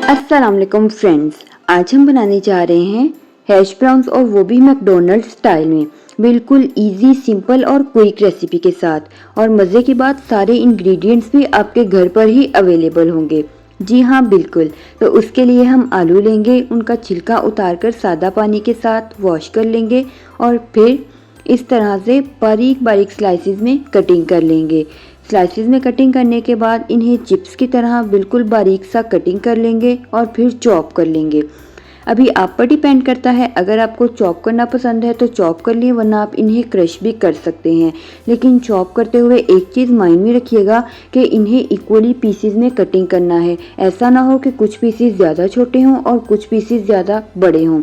अस्सलाम वालेकुम फ्रेंड्स, आज हम बनाने जा रहे हैं हैश ब्राउन्स और वो भी मैकडोनल्ड स्टाइल में। बिल्कुल इजी, सिंपल और क्विक रेसिपी के साथ। और मज़े की बात, सारे इंग्रेडिएंट्स भी आपके घर पर ही अवेलेबल होंगे। जी हाँ, बिल्कुल। तो उसके लिए हम आलू लेंगे, उनका छिलका उतारकर सादा पानी के साथ वॉश कर लेंगे और फिर इस तरह से बारीक बारीक स्लाइसिस में कटिंग कर लेंगे। स्लाइसिस में कटिंग करने के बाद इन्हें चिप्स की तरह बिल्कुल बारीक सा कटिंग कर लेंगे और फिर चॉप कर लेंगे। अभी आप पर डिपेंड करता है, अगर आपको चॉप करना पसंद है तो चॉप कर लिए, वरना आप इन्हें क्रश भी कर सकते हैं। लेकिन चॉप करते हुए एक चीज़ माइंड में रखिएगा कि इन्हें इक्वली पीसेस में कटिंग करना है। ऐसा ना हो कि कुछ पीसेस ज़्यादा छोटे हों और कुछ पीसेस ज़्यादा बड़े हों।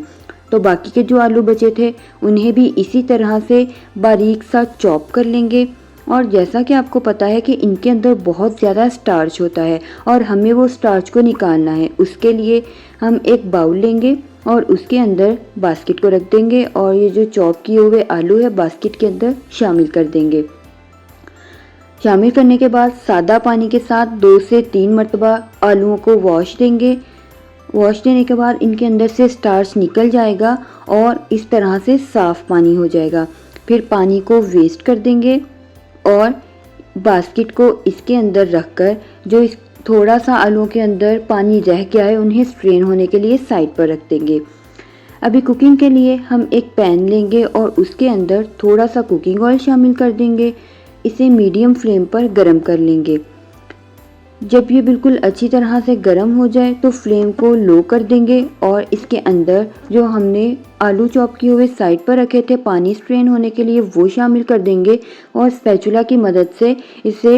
तो बाकी के जो आलू बचे थे उन्हें भी इसी तरह से बारीक सा चॉप कर लेंगे। और जैसा कि आपको पता है कि इनके अंदर बहुत ज़्यादा स्टार्च होता है और हमें वो स्टार्च को निकालना है। उसके लिए हम एक बाउल लेंगे और उसके अंदर बास्केट को रख देंगे और ये जो चॉप किए हुए आलू है बास्केट के अंदर शामिल कर देंगे। शामिल करने के बाद सादा पानी के साथ 2 से 3 मरतबा आलूओं को वॉश देंगे। वॉश देने के बाद इनके अंदर से स्टार्च निकल जाएगा और इस तरह से साफ़ पानी हो जाएगा। फिर पानी को वेस्ट कर देंगे और बास्केट को इसके अंदर रखकर जो इस थोड़ा सा आलूओं के अंदर पानी रह गया है उन्हें स्ट्रेन होने के लिए साइड पर रख देंगे। अभी कुकिंग के लिए हम एक पैन लेंगे और उसके अंदर थोड़ा सा कुकिंग ऑयल शामिल कर देंगे। इसे मीडियम फ्लेम पर गर्म कर लेंगे। जब ये बिल्कुल अच्छी तरह से गर्म हो जाए तो फ्लेम को लो कर देंगे और इसके अंदर जो हमने आलू चॉप किए हुए साइड पर रखे थे पानी स्ट्रेन होने के लिए वो शामिल कर देंगे और स्पैचुला की मदद से इसे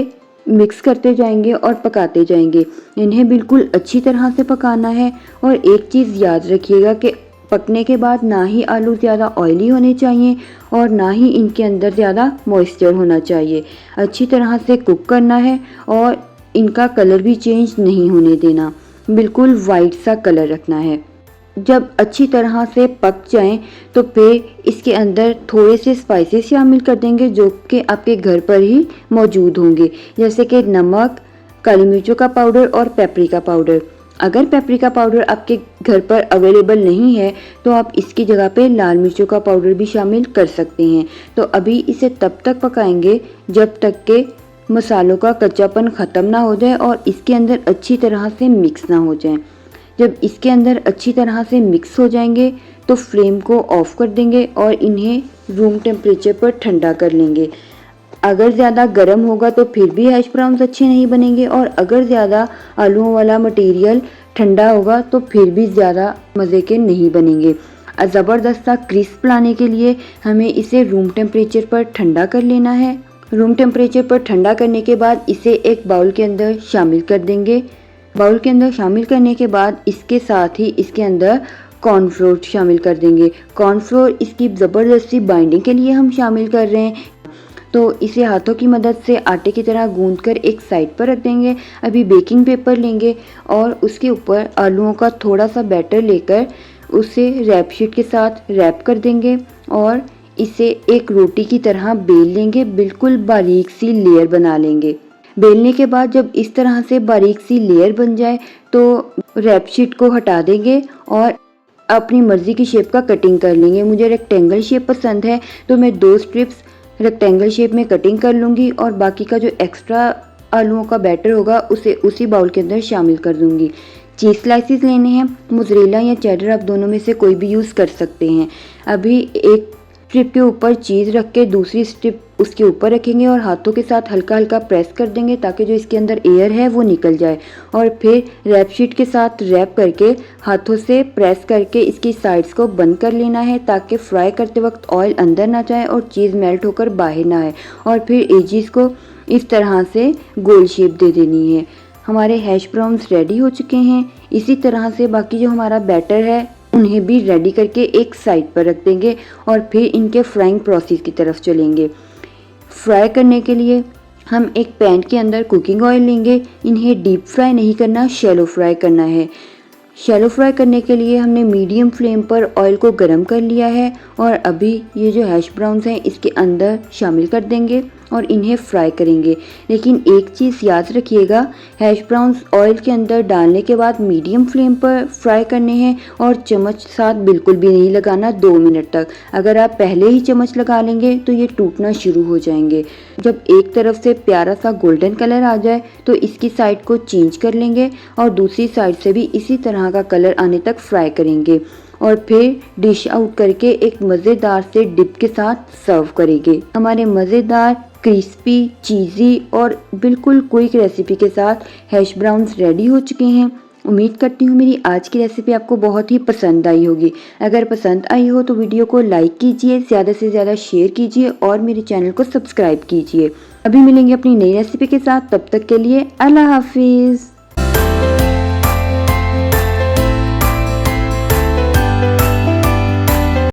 मिक्स करते जाएंगे और पकाते जाएंगे। इन्हें बिल्कुल अच्छी तरह से पकाना है। और एक चीज़ याद रखिएगा कि पकने के बाद ना ही आलू ज़्यादा ऑयली होने चाहिए और ना ही इनके अंदर ज़्यादा मॉइस्चर होना चाहिए। अच्छी तरह से कुक करना है और इनका कलर भी चेंज नहीं होने देना, बिल्कुल वाइट सा कलर रखना है। जब अच्छी तरह से पक जाएं तो फिर इसके अंदर थोड़े से स्पाइसेस शामिल कर देंगे जो कि आपके घर पर ही मौजूद होंगे, जैसे कि नमक, काली मिर्चों का पाउडर और पेपरिका पाउडर। अगर पेपरिका पाउडर आपके घर पर अवेलेबल नहीं है तो आप इसकी जगह पे लाल मिर्चों का पाउडर भी शामिल कर सकते हैं। तो अभी इसे तब तक पकाएंगे जब तक के मसालों का कच्चापन ख़त्म ना हो जाए और इसके अंदर अच्छी तरह से मिक्स ना हो जाए। जब इसके अंदर अच्छी तरह से मिक्स हो जाएंगे तो फ्लेम को ऑफ कर देंगे और इन्हें रूम टेम्परेचर पर ठंडा कर लेंगे। अगर ज़्यादा गर्म होगा तो फिर भी हैश ब्राउन्स अच्छे नहीं बनेंगे और अगर ज़्यादा आलूओं वाला मटेरियल ठंडा होगा तो फिर भी ज़्यादा मज़े के नहीं बनेंगे। ज़बरदस्त सा क्रिस्प लाने के लिए हमें इसे रूम टेम्परेचर पर ठंडा कर लेना है। रूम टेम्परेचर पर ठंडा करने के बाद इसे एक बाउल के अंदर शामिल कर देंगे। बाउल के अंदर शामिल करने के बाद इसके साथ ही इसके अंदर कॉर्नफ्लोर शामिल कर देंगे। कॉर्नफ्लोर इसकी ज़बरदस्ती बाइंडिंग के लिए हम शामिल कर रहे हैं। तो इसे हाथों की मदद से आटे की तरह गूंथकर एक साइड पर रख देंगे। अभी बेकिंग पेपर लेंगे और उसके ऊपर आलूओं का थोड़ा सा बैटर लेकर उसे रैप शीट के साथ रैप कर देंगे और इसे एक रोटी की तरह बेल लेंगे। बिल्कुल बारीक सी लेयर बना लेंगे। बेलने के बाद जब इस तरह से बारीक सी लेयर बन जाए तो रैप शीट को हटा देंगे और अपनी मर्ज़ी की शेप का कटिंग कर लेंगे। मुझे रेक्टेंगल शेप पसंद है तो मैं 2 स्ट्रिप्स रेक्टेंगल शेप में कटिंग कर लूँगी और बाकी का जो एक्स्ट्रा आलूओं का बैटर होगा उसे उसी बाउल के अंदर शामिल कर दूँगी। चीज़ स्लाइसिस लेने हैं, मोज़रेला या चेडर, आप दोनों में से कोई भी यूज़ कर सकते हैं। अभी एक स्ट्रिप के ऊपर चीज़ रख के दूसरी स्ट्रिप उसके ऊपर रखेंगे और हाथों के साथ हल्का हल्का प्रेस कर देंगे ताकि जो इसके अंदर एयर है वो निकल जाए। और फिर रैप शीट के साथ रैप करके हाथों से प्रेस करके इसकी साइड्स को बंद कर लेना है ताकि फ्राई करते वक्त ऑयल अंदर ना जाए और चीज़ मेल्ट होकर बाहर ना आए। और फिर एजिस को इस तरह से गोल शेप दे देनी है। हमारे हैश ब्राउन्स रेडी हो चुके हैं। इसी तरह से बाकी जो हमारा बैटर है उन्हें भी रेडी करके एक साइड पर रख देंगे और फिर इनके फ्राइंग प्रोसेस की तरफ चलेंगे। फ्राई करने के लिए हम एक पैन के अंदर कुकिंग ऑयल लेंगे। इन्हें डीप फ्राई नहीं करना, शैलो फ्राई करना है। शैलो फ्राई करने के लिए हमने मीडियम फ्लेम पर ऑयल को गर्म कर लिया है और अभी ये जो हैश ब्राउन्स हैं इसके अंदर शामिल कर देंगे और इन्हें फ्राई करेंगे। लेकिन एक चीज़ याद रखिएगा, हैश ब्राउन्स ऑयल के अंदर डालने के बाद मीडियम फ्लेम पर फ्राई करने हैं और चम्मच साथ बिल्कुल भी नहीं लगाना 2 मिनट तक। अगर आप पहले ही चम्मच लगा लेंगे तो ये टूटना शुरू हो जाएंगे। जब एक तरफ से प्यारा सा गोल्डन कलर आ जाए तो इसकी साइड को चेंज कर लेंगे और दूसरी साइड से भी इसी तरह का कलर आने तक फ्राई करेंगे और फिर डिश आउट करके एक मज़ेदार से डिप के साथ सर्व करेंगे। हमारे मज़ेदार क्रिस्पी चीज़ी और बिल्कुल क्विक रेसिपी के साथ हैश ब्राउन्स रेडी हो चुके हैं। उम्मीद करती हूँ मेरी आज की रेसिपी आपको बहुत ही पसंद आई होगी। अगर पसंद आई हो तो वीडियो को लाइक कीजिए, ज़्यादा से ज़्यादा शेयर कीजिए और मेरे चैनल को सब्सक्राइब कीजिए। अभी मिलेंगे अपनी नई रेसिपी के साथ, तब तक के लिए अल्लाह हाफिज़।